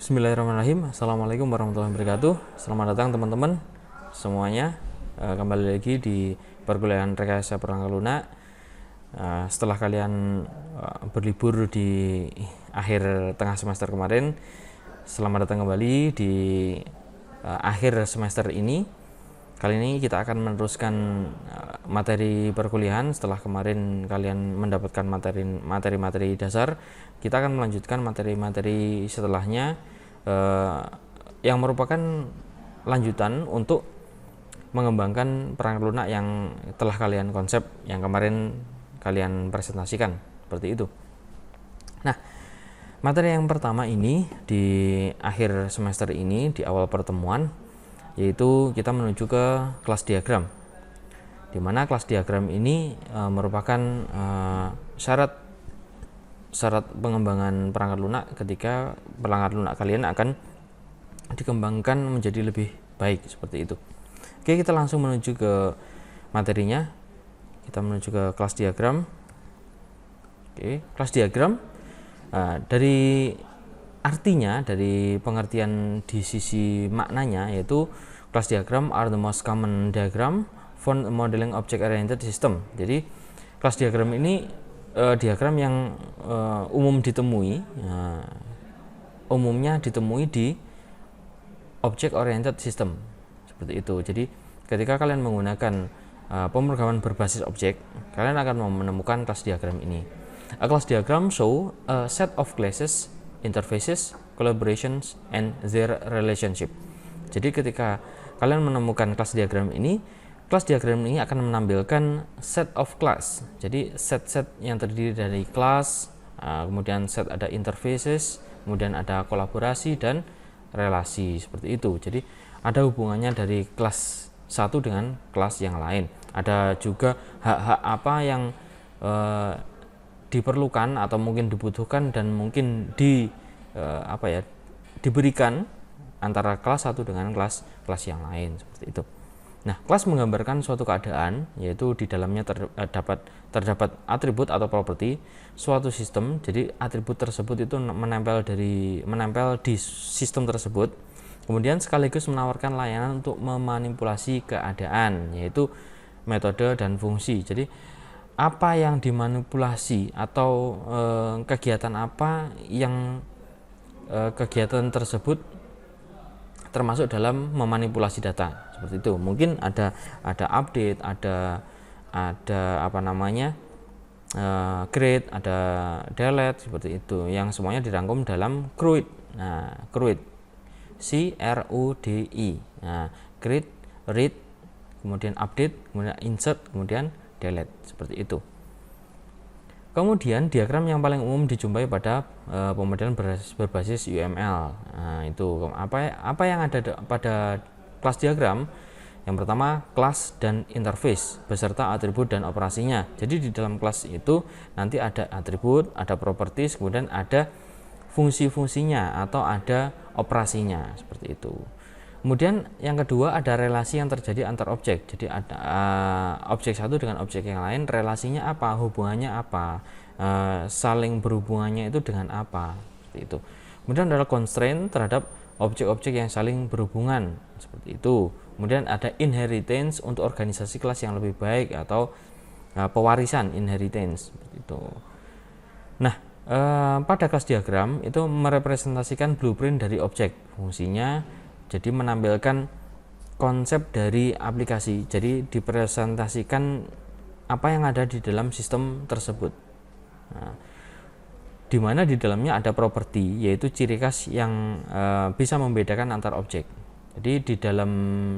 Bismillahirrahmanirrahim. Assalamualaikum warahmatullahi wabarakatuh. Selamat datang teman-teman semuanya, kembali lagi di perkuliahan rekayasa perangkat lunak. Setelah kalian berlibur di akhir tengah semester kemarin, selamat datang kembali di akhir semester ini. Kali ini kita akan meneruskan materi perkuliahan. Setelah kemarin kalian mendapatkan materi-materi dasar, kita akan melanjutkan materi-materi setelahnya yang merupakan lanjutan untuk mengembangkan perangkat lunak yang telah kalian konsep, yang kemarin kalian presentasikan, seperti itu. Nah, materi yang pertama ini di akhir semester ini, di awal pertemuan, yaitu kita menuju ke kelas diagram, di mana kelas diagram ini merupakan syarat pengembangan perangkat lunak ketika perangkat lunak kalian akan dikembangkan menjadi lebih baik, seperti itu. Oke, kita langsung menuju ke materinya. Kita menuju ke kelas diagram. Oke, kelas diagram dari artinya, dari pengertian di sisi maknanya, yaitu class diagram are the most common diagram for modeling object oriented system. Jadi kelas diagram ini diagram yang umumnya ditemui di object oriented system, seperti itu. Jadi ketika kalian menggunakan pemrograman berbasis objek, kalian akan menemukan kelas diagram ini. A class diagram show a set of classes, interfaces, collaborations, and their relationship. Jadi ketika kalian menemukan kelas diagram ini akan menampilkan set of class. Jadi set-set yang terdiri dari kelas, kemudian set ada interfaces, kemudian ada kolaborasi dan relasi, seperti itu. Jadi ada hubungannya dari kelas satu dengan kelas yang lain. Ada juga hak-hak apa yang diperlukan atau mungkin dibutuhkan dan mungkin diberikan antara kelas satu dengan kelas yang lain, seperti itu. Nah, kelas menggambarkan suatu keadaan, yaitu di dalamnya terdapat atribut atau properti suatu sistem. Jadi atribut tersebut itu menempel di sistem tersebut, kemudian sekaligus menawarkan layanan untuk memanipulasi keadaan, yaitu metode dan fungsi. Jadi apa yang dimanipulasi atau kegiatan apa yang kegiatan tersebut termasuk dalam memanipulasi data, seperti itu. Mungkin ada update, ada create, ada delete, seperti itu, yang semuanya dirangkum dalam CRUD. Nah, CRUD, CRUDI. Nah, create, read, kemudian update, kemudian insert, kemudian delete, seperti itu. Kemudian diagram yang paling umum dijumpai pada pemodelan berbasis UML. Nah, itu apa yang ada pada kelas diagram? Yang pertama, kelas dan interface beserta atribut dan operasinya. Jadi di dalam kelas itu nanti ada atribut, ada properties, kemudian ada fungsi-fungsinya atau ada operasinya, seperti itu. Kemudian yang kedua, ada relasi yang terjadi antar objek. Jadi ada objek satu dengan objek yang lain, relasinya apa, hubungannya apa, saling berhubungannya itu dengan apa, seperti itu. Kemudian ada constraint terhadap objek-objek yang saling berhubungan, seperti itu. Kemudian ada inheritance untuk organisasi kelas yang lebih baik atau pewarisan inheritance, seperti itu. Nah, pada kelas diagram itu merepresentasikan blueprint dari objek, fungsinya. Jadi menampilkan konsep dari aplikasi. Jadi dipresentasikan apa yang ada di dalam sistem tersebut. Nah, di mana di dalamnya ada properti, yaitu ciri khas yang bisa membedakan antar objek. Jadi di dalam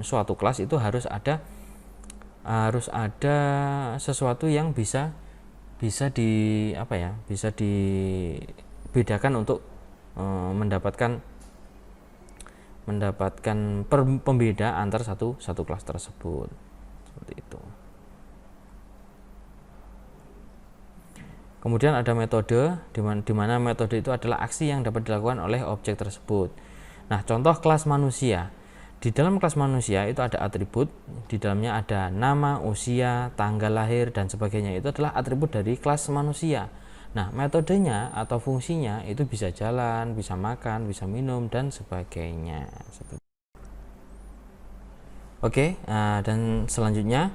suatu kelas itu harus ada sesuatu yang bisa dibedakan untuk mendapatkan pembeda antar satu kelas tersebut, seperti itu. Kemudian ada metode, di mana metode itu adalah aksi yang dapat dilakukan oleh objek tersebut. Nah, contoh kelas manusia. Di dalam kelas manusia itu ada atribut, di dalamnya ada nama, usia, tanggal lahir, dan sebagainya. Itu adalah atribut dari kelas manusia. Nah, metodenya atau fungsinya itu bisa jalan, bisa makan, bisa minum, dan sebagainya. Oke, dan selanjutnya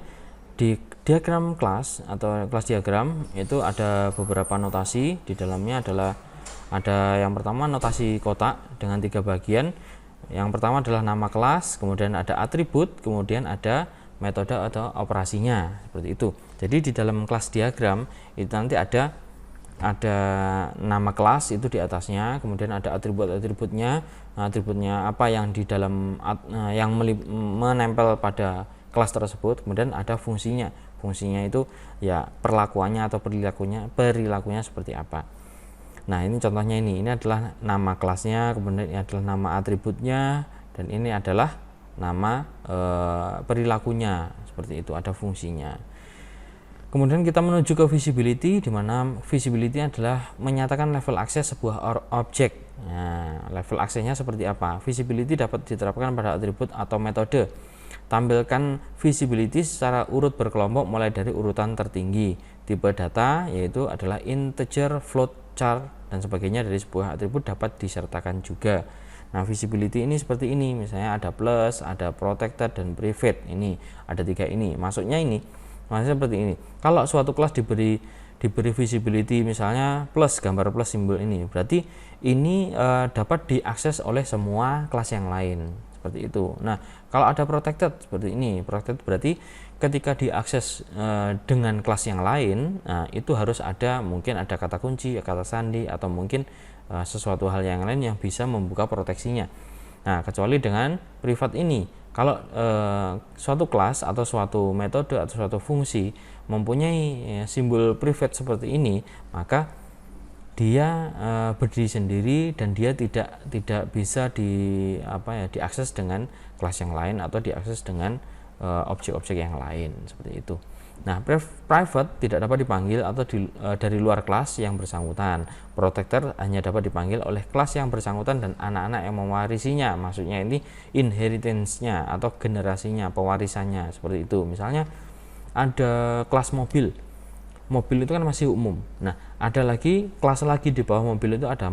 di diagram kelas atau kelas diagram itu ada beberapa notasi. Di dalamnya adalah ada yang pertama notasi kotak dengan 3 bagian. Yang pertama adalah nama kelas, kemudian ada atribut, kemudian ada metode atau operasinya, seperti itu. Jadi di dalam kelas diagram itu nanti ada nama kelas itu di atasnya, kemudian ada atributnya apa yang di dalam yang menempel pada kelas tersebut, kemudian ada fungsinya itu ya perlakuannya atau perilakunya seperti apa. Nah, ini contohnya, ini adalah nama kelasnya, kemudian ini adalah nama atributnya, dan ini adalah nama perilakunya, seperti itu, ada fungsinya. Kemudian kita menuju ke visibility, di mana visibility adalah menyatakan level akses sebuah objek. Nah, level aksesnya seperti apa? Visibility dapat diterapkan pada atribut atau metode. Tampilkan visibility secara urut berkelompok mulai dari urutan tertinggi. Tipe data yaitu adalah integer, float, char, dan sebagainya dari sebuah atribut dapat disertakan juga. Nah, visibility ini seperti ini, misalnya ada plus, ada protected, dan private. Ini ada 3 ini. Maksudnya seperti ini. Kalau suatu kelas diberi visibility misalnya plus, gambar plus simbol ini, berarti ini dapat diakses oleh semua kelas yang lain, seperti itu. Nah, kalau ada protected seperti ini, protected berarti ketika diakses dengan kelas yang lain, itu harus mungkin ada kata kunci, kata sandi, atau mungkin sesuatu hal yang lain yang bisa membuka proteksinya. Nah, kecuali dengan private ini, kalau suatu kelas atau suatu metode atau suatu fungsi mempunyai simbol private seperti ini, maka dia berdiri sendiri dan dia tidak bisa diakses dengan kelas yang lain atau diakses dengan objek-objek yang lain, seperti itu. Nah, private tidak dapat dipanggil atau dari luar kelas yang bersangkutan. Protector hanya dapat dipanggil oleh kelas yang bersangkutan dan anak-anak yang mewarisinya. Maksudnya ini inheritance-nya atau generasinya, pewarisannya, seperti itu. Misalnya ada kelas mobil. Mobil itu kan masih umum. Nah, ada lagi kelas lagi di bawah mobil itu ada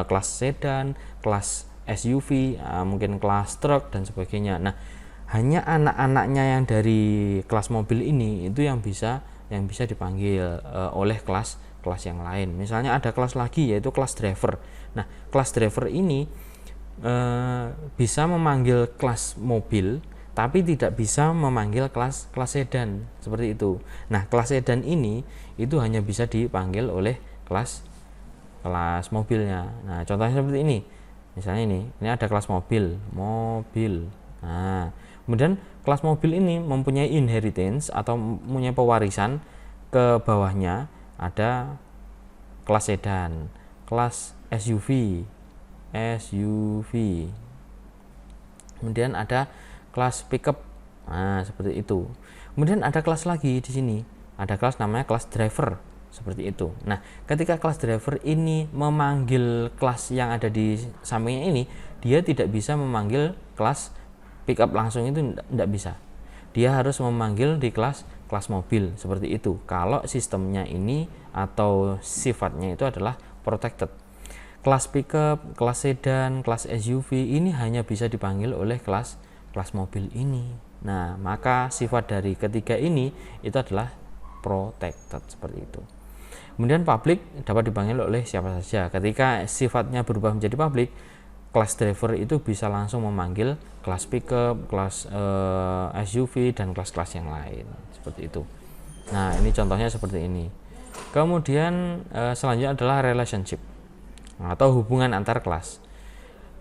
kelas sedan, kelas SUV, mungkin kelas truk, dan sebagainya. Nah, hanya anak-anaknya yang dari kelas mobil ini itu yang bisa dipanggil oleh kelas yang lain. Misalnya ada kelas lagi yaitu kelas driver. Nah, kelas driver ini bisa memanggil kelas mobil tapi tidak bisa memanggil kelas sedan, seperti itu. Nah, kelas sedan ini itu hanya bisa dipanggil oleh kelas mobilnya. Nah, contohnya seperti ini. Misalnya ini ada kelas mobil. Nah, kemudian kelas mobil ini mempunyai inheritance atau mempunyai pewarisan, ke bawahnya ada kelas sedan, kelas SUV. Kemudian ada kelas pickup. Nah, seperti itu. Kemudian ada kelas lagi di sini. Ada kelas namanya kelas driver, seperti itu. Nah, ketika kelas driver ini memanggil kelas yang ada di sampingnya ini, dia tidak bisa memanggil kelas pickup langsung, itu tidak bisa. Dia harus memanggil di kelas mobil, seperti itu. Kalau sistemnya ini atau sifatnya itu adalah protected. Kelas pickup, kelas sedan, kelas SUV ini hanya bisa dipanggil oleh kelas mobil ini. Nah, maka sifat dari ketiga ini itu adalah protected, seperti itu. Kemudian public dapat dipanggil oleh siapa saja. Ketika sifatnya berubah menjadi public, kelas driver itu bisa langsung memanggil kelas pickup, kelas SUV, dan kelas-kelas yang lain, seperti itu. Nah, ini contohnya seperti ini. Kemudian selanjutnya adalah relationship atau hubungan antar kelas.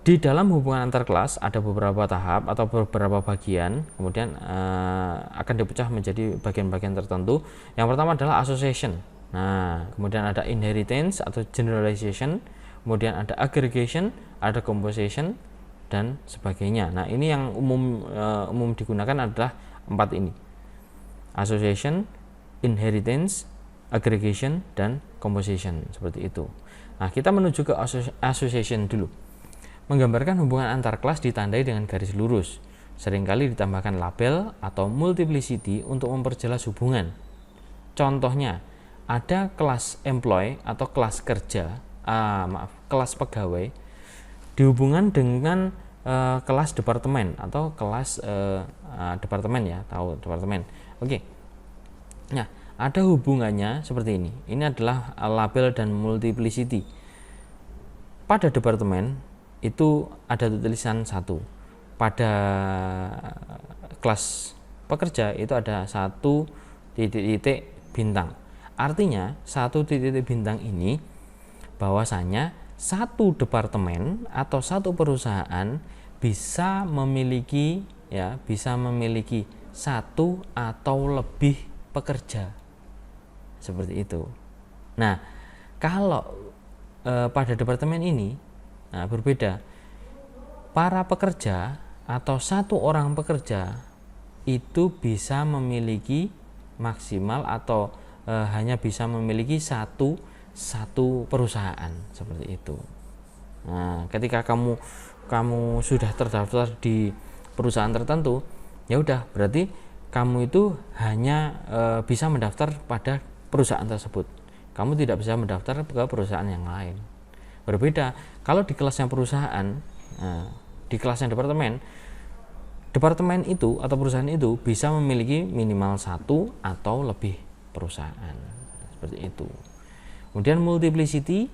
Di dalam hubungan antar kelas ada beberapa tahap atau beberapa bagian, kemudian akan dipecah menjadi bagian-bagian tertentu. Yang pertama adalah association. Nah, kemudian ada inheritance atau generalization, kemudian ada aggregation, ada composition, dan sebagainya. Nah, ini yang umum digunakan adalah 4 ini: association, inheritance, aggregation, dan composition, seperti itu. Nah, kita menuju ke association dulu. Menggambarkan hubungan antar kelas ditandai dengan garis lurus. Seringkali ditambahkan label atau multiplicity untuk memperjelas hubungan. Contohnya, ada kelas employee atau kelas kerja, kelas pegawai dihubungkan dengan kelas departemen atau kelas departemen ya, tahu departemen. Oke. Nah, ada hubungannya seperti ini. Ini adalah label dan multiplicity. Pada departemen itu ada tulisan 1. Pada kelas pekerja itu ada 1 titik bintang. Artinya 1 titik bintang ini bahwasanya satu departemen atau satu perusahaan bisa memiliki satu atau lebih pekerja, seperti itu. Nah, kalau pada departemen ini berbeda. Para pekerja atau satu orang pekerja itu bisa memiliki maksimal atau hanya bisa memiliki satu perusahaan, seperti itu. Nah, ketika kamu sudah terdaftar di perusahaan tertentu, ya udah, berarti kamu itu hanya bisa mendaftar pada perusahaan tersebut. Kamu tidak bisa mendaftar ke perusahaan yang lain. Berbeda kalau di kelasnya perusahaan, di kelasnya departemen itu atau perusahaan itu bisa memiliki minimal 1 atau lebih perusahaan, seperti itu. Kemudian multiplicity,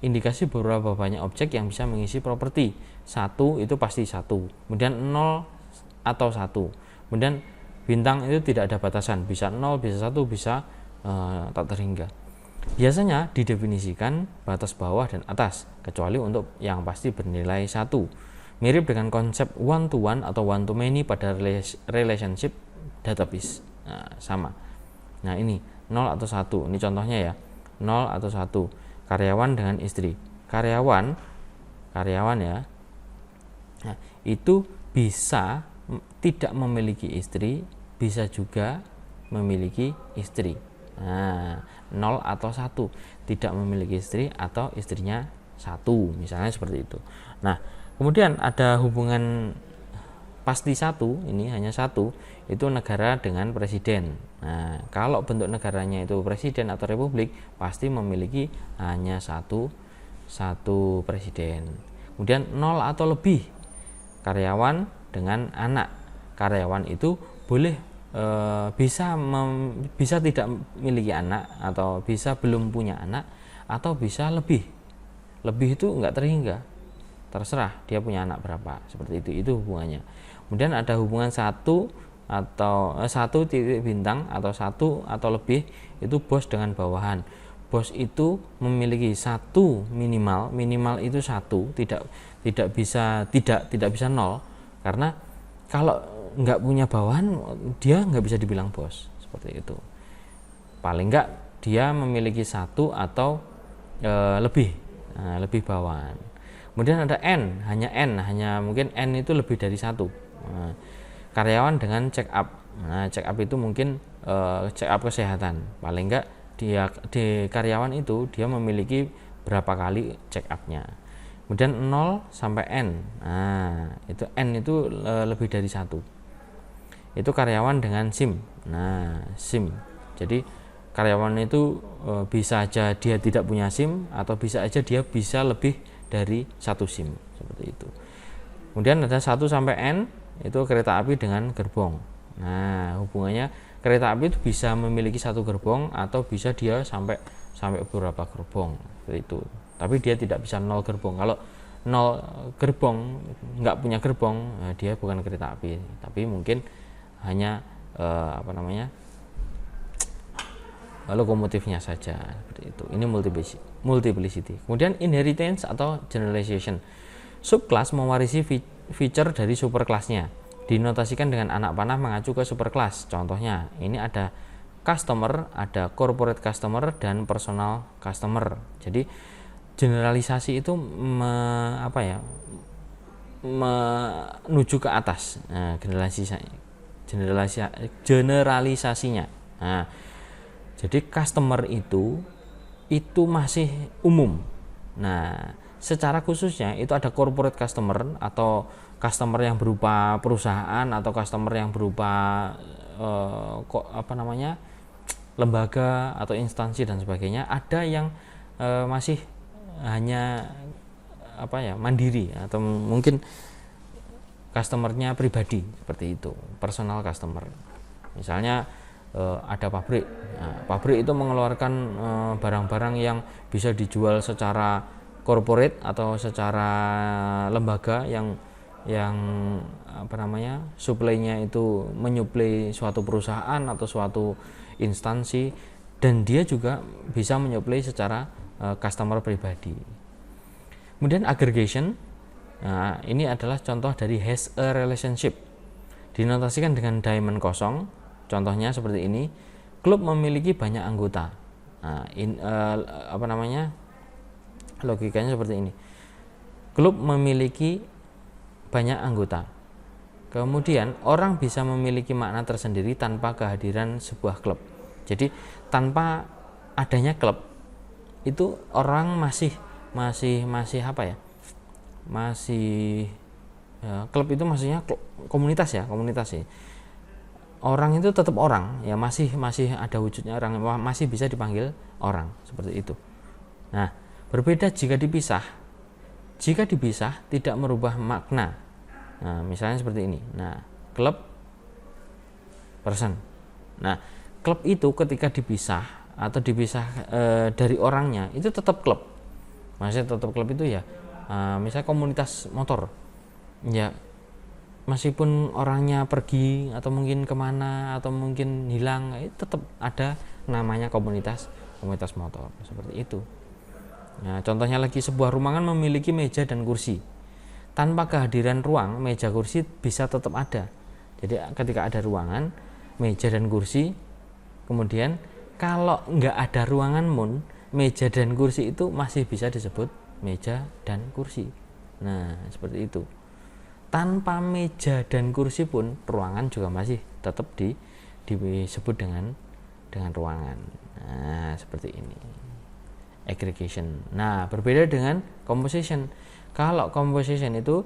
indikasi beberapa banyak objek yang bisa mengisi properti. 1 itu pasti 1, kemudian 0 atau 1, kemudian bintang itu tidak ada batasan, bisa 0, bisa 1, bisa tak terhingga. Biasanya didefinisikan batas bawah dan atas, kecuali untuk yang pasti bernilai 1. Mirip dengan konsep one to one atau one to many pada relationship database. Sama. Nah, ini 0 atau 1, ini contohnya ya. 0 atau 1, karyawan dengan istri. Karyawan ya, nah, itu bisa tidak memiliki istri, bisa juga memiliki istri. Nah, 0 atau 1, tidak memiliki istri atau istrinya 1, misalnya seperti itu. Nah, kemudian ada hubungan pasti 1, ini hanya 1, itu negara dengan presiden. Nah, kalau bentuk negaranya itu presiden atau republik, pasti memiliki hanya satu presiden. Kemudian 0 atau lebih, karyawan dengan anak. Karyawan itu boleh bisa tidak memiliki anak, atau bisa belum punya anak, atau bisa lebih itu enggak terhingga, terserah dia punya anak berapa, seperti itu hubungannya. Kemudian ada hubungan 1 atau 1 titik bintang atau 1 atau lebih, itu bos dengan bawahan. Bos itu memiliki 1 minimal itu 1, tidak bisa 0, karena kalau nggak punya bawahan dia nggak bisa dibilang bos, seperti itu. Paling nggak dia memiliki 1 atau lebih bawahan. Kemudian ada hanya mungkin N itu lebih dari 1. Karyawan dengan check up. Nah, check up itu mungkin check up kesehatan. Paling enggak dia di karyawan itu dia memiliki berapa kali check up-nya. Kemudian 0 sampai N. Nah, itu N itu lebih dari 1. Itu karyawan dengan SIM. Nah, SIM. Jadi karyawan itu bisa aja dia tidak punya SIM, atau bisa aja dia bisa lebih dari 1 SIM, seperti itu. Kemudian ada 1 sampai N, itu kereta api dengan gerbong. Nah, hubungannya kereta api itu bisa memiliki 1 gerbong atau bisa dia sampai beberapa gerbong, seperti itu. Tapi dia tidak bisa 0 gerbong. Kalau 0 gerbong, nggak punya gerbong, dia bukan kereta api, tapi mungkin hanya lokomotifnya saja, seperti itu. Ini multiplicity. Kemudian inheritance atau generalization. Subclass mewarisi feature dari superclassnya, dinotasikan dengan anak panah mengacu ke superclass. Contohnya, ini ada customer, ada corporate customer, dan personal customer. Jadi generalisasi itu menuju ke atas. Nah, generalisasinya. Nah, jadi customer itu masih umum. Nah, secara khususnya itu ada corporate customer atau customer yang berupa perusahaan, atau customer yang berupa lembaga atau instansi dan sebagainya, ada yang masih hanya mandiri atau mungkin customernya pribadi, seperti itu, personal customer. Misalnya ada pabrik, pabrik itu mengeluarkan barang-barang yang bisa dijual secara corporate atau secara lembaga yang suplainya itu menyuplai suatu perusahaan atau suatu instansi, dan dia juga bisa menyuplai secara customer pribadi. Kemudian aggregation, ini adalah contoh dari has a relationship, dinotasikan dengan diamond kosong. Contohnya seperti ini, klub memiliki banyak anggota. Logikanya seperti ini, klub memiliki banyak anggota. Kemudian orang bisa memiliki makna tersendiri tanpa kehadiran sebuah klub. Jadi tanpa adanya klub itu orang masih klub itu maksudnya komunitas ya. Orang itu tetap orang ya, masih ada wujudnya orang, masih bisa dipanggil orang, seperti itu. Nah, berbeda jika dipisah. Jika dipisah tidak merubah makna. Nah, misalnya seperti ini. Nah, klub person. Nah, klub itu ketika dipisah atau dipisah dari orangnya, itu tetap klub. Maksudnya tetap klub itu ya, misalnya komunitas motor. Ya, meskipun orangnya pergi atau mungkin kemana atau mungkin hilang, tetap ada namanya komunitas motor, seperti itu. Nah, contohnya lagi, sebuah ruangan memiliki meja dan kursi. Tanpa kehadiran ruang, meja kursi bisa tetap ada. Jadi ketika ada ruangan, meja dan kursi, kemudian kalau nggak ada ruangan pun, meja dan kursi itu masih bisa disebut meja dan kursi. Nah, seperti itu. Tanpa meja dan kursi pun, ruangan juga masih tetap disebut dengan ruangan. Nah, seperti ini. Aggregation. Nah, berbeda dengan composition. Kalau composition itu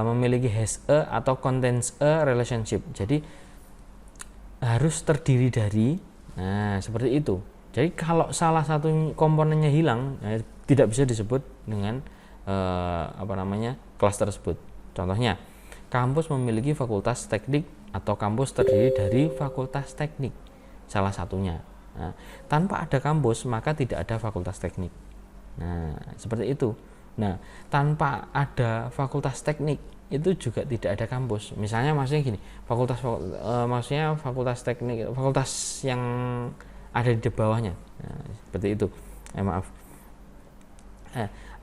memiliki has a atau contains a relationship. Jadi harus terdiri dari, nah seperti itu. Jadi kalau salah satu komponennya hilang, tidak bisa disebut dengan kelas tersebut. Contohnya, kampus memiliki fakultas teknik atau kampus terdiri dari fakultas teknik, salah satunya. Nah, tanpa ada kampus maka tidak ada fakultas teknik. Nah, seperti itu. Nah, tanpa ada fakultas teknik itu juga tidak ada kampus. Misalnya maksudnya gini, maksudnya fakultas teknik, fakultas yang ada di bawahnya. Nah, seperti itu.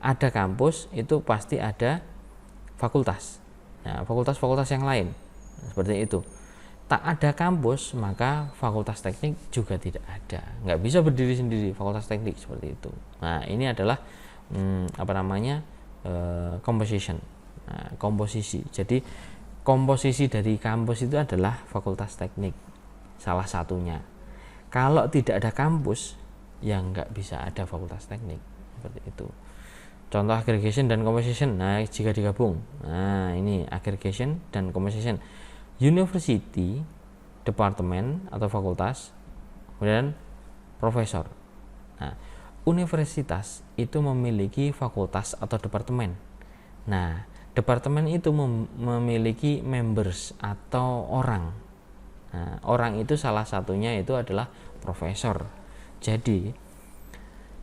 Ada kampus itu pasti ada fakultas. Nah, fakultas yang lain. Seperti itu. Tak ada kampus maka fakultas teknik juga tidak ada, nggak bisa berdiri sendiri fakultas teknik, seperti itu. Nah, ini adalah composition, komposisi. Jadi komposisi dari kampus itu adalah fakultas teknik, salah satunya. Kalau tidak ada kampus ya nggak bisa ada fakultas teknik, seperti itu. Contoh aggregation dan composition. Nah, jika digabung, nah ini aggregation dan composition. University, departemen atau fakultas, kemudian profesor. Nah, universitas itu memiliki fakultas atau departemen. Nah, departemen itu memiliki members atau orang. Nah, orang itu salah satunya itu adalah profesor. Jadi,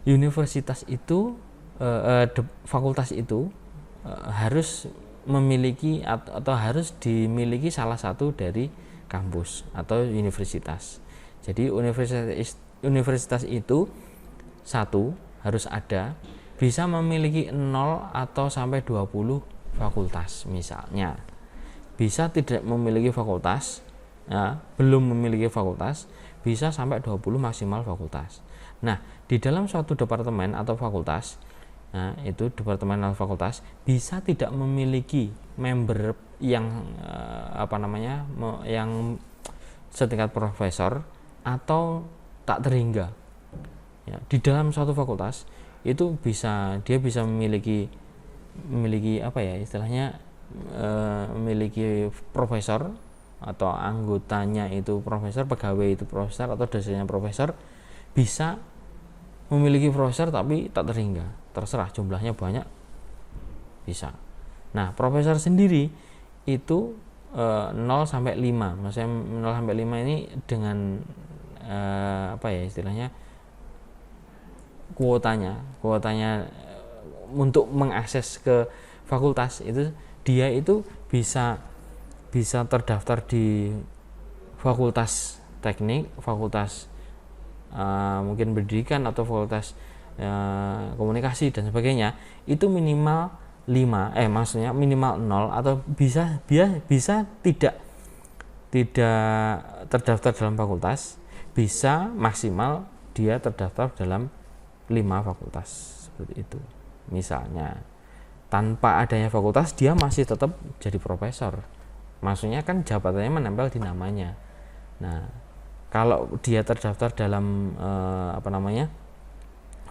universitas itu, fakultas itu harus memiliki atau harus dimiliki salah satu dari kampus atau universitas. Jadi universitas itu satu harus ada, bisa memiliki 0 atau sampai 20 fakultas misalnya. Bisa tidak memiliki fakultas, belum memiliki fakultas, bisa sampai 20 maksimal fakultas. Nah, di dalam suatu departemen atau fakultas, nah itu departemen atau fakultas bisa tidak memiliki member yang yang setingkat profesor atau tak terhingga. Ya, di dalam suatu fakultas itu dia bisa memiliki memiliki profesor atau anggotanya itu profesor, pegawai itu profesor atau dosennya profesor, bisa memiliki profesor tapi tak terhingga, terserah jumlahnya banyak bisa. Nah, profesor sendiri itu 0 sampai 5. Maksudnya 0 sampai 5 ini dengan apa ya istilahnya, kuotanya untuk mengakses ke fakultas itu, dia itu bisa terdaftar di fakultas teknik, fakultas mungkin pendidikan atau fakultas komunikasi dan sebagainya, itu minimal 5, maksudnya minimal 0 atau bisa tidak terdaftar dalam fakultas, bisa maksimal dia terdaftar dalam 5 fakultas seperti itu. Misalnya tanpa adanya fakultas dia masih tetap jadi profesor, maksudnya kan jabatannya menempel di namanya. Nah, kalau dia terdaftar dalam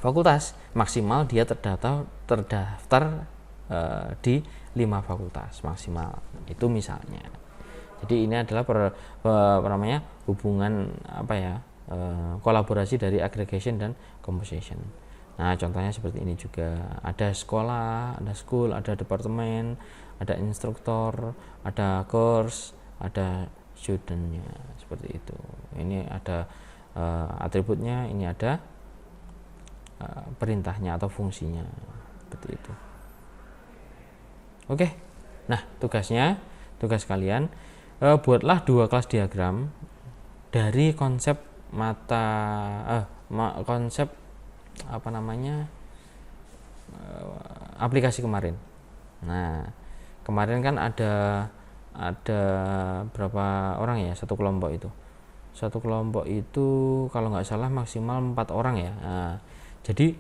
fakultas, maksimal dia terdaftar di 5 fakultas maksimal, itu misalnya. Jadi ini adalah hubungan kolaborasi dari aggregation dan composition. Nah, contohnya seperti ini juga, ada sekolah, ada school, ada departemen, ada instruktur, ada course, ada studentnya, seperti itu. Ini ada atributnya, ini ada perintahnya atau fungsinya, seperti itu. Oke, nah tugas kalian, buatlah 2 kelas diagram dari konsep aplikasi kemarin. Nah, kemarin kan ada berapa orang ya satu kelompok itu kalau nggak salah maksimal 4 orang ya. Nah, jadi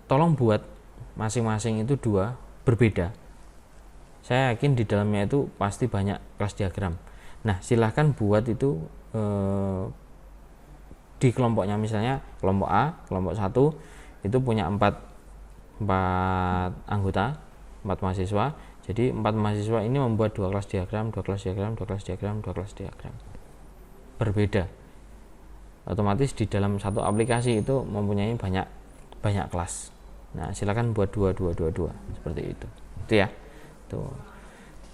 tolong buat masing-masing itu 2 berbeda. Saya yakin di dalamnya itu pasti banyak kelas diagram. Nah, silahkan buat itu di kelompoknya, misalnya kelompok A, kelompok 1 itu punya 4 anggota, 4 mahasiswa. Jadi 4 mahasiswa ini membuat 2 kelas diagram, 2 kelas diagram, 2 kelas diagram, 2 kelas diagram. Berbeda. Otomatis di dalam satu aplikasi itu mempunyai banyak kelas. Nah, silakan buat 2 seperti itu. Itu ya. Tuh.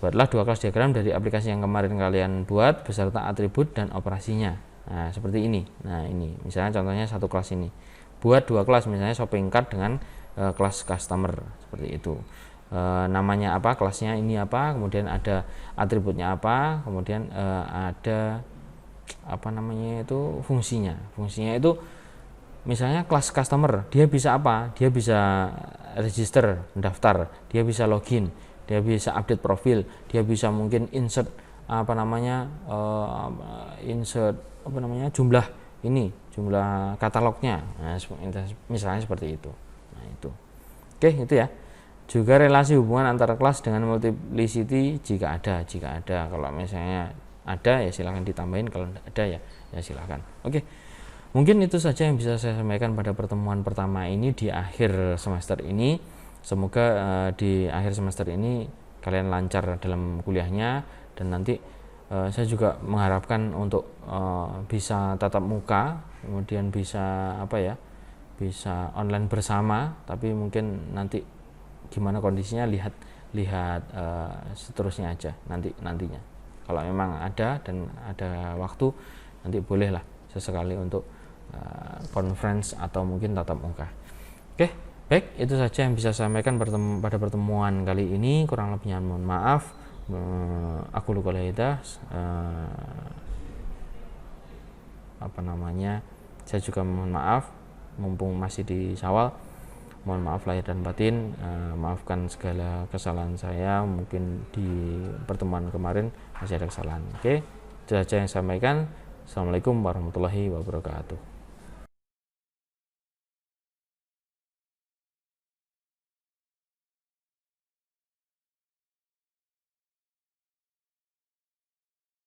Buatlah 2 kelas diagram dari aplikasi yang kemarin kalian buat beserta atribut dan operasinya. Nah, seperti ini. Nah, ini misalnya contohnya satu kelas ini. Buat 2 kelas, misalnya shopping cart dengan kelas customer, seperti itu. Namanya apa, kelasnya ini apa, kemudian ada atributnya apa, kemudian ada fungsinya itu misalnya kelas customer, dia bisa apa, dia bisa register, mendaftar, dia bisa login, dia bisa update profil, dia bisa mungkin insert jumlah katalognya. Nah, misalnya seperti itu. Nah, itu oke, itu ya. Juga relasi hubungan antara kelas dengan multiplicity jika ada. Kalau misalnya ada ya silakan ditambahin, kalau tidak ada ya silakan. Oke. Mungkin itu saja yang bisa saya sampaikan pada pertemuan pertama ini di akhir semester ini. Semoga di akhir semester ini kalian lancar dalam kuliahnya, dan nanti saya juga mengharapkan untuk bisa tatap muka, kemudian bisa bisa online bersama, tapi mungkin nanti gimana kondisinya lihat seterusnya aja nantinya. Kalau memang ada dan ada waktu, nanti bolehlah sesekali untuk conference atau mungkin tatap muka. Oke, baik, itu saja yang bisa saya sampaikan pada pertemuan kali ini. Kurang lebihnya mohon maaf. Aku lupa saya juga mohon maaf, mumpung masih di Syawal. Mohon maaf lahir dan batin, maafkan segala kesalahan saya, mungkin di pertemuan kemarin masih ada kesalahan. Oke, itu saja yang saya sampaikan. Assalamualaikum warahmatullahi wabarakatuh.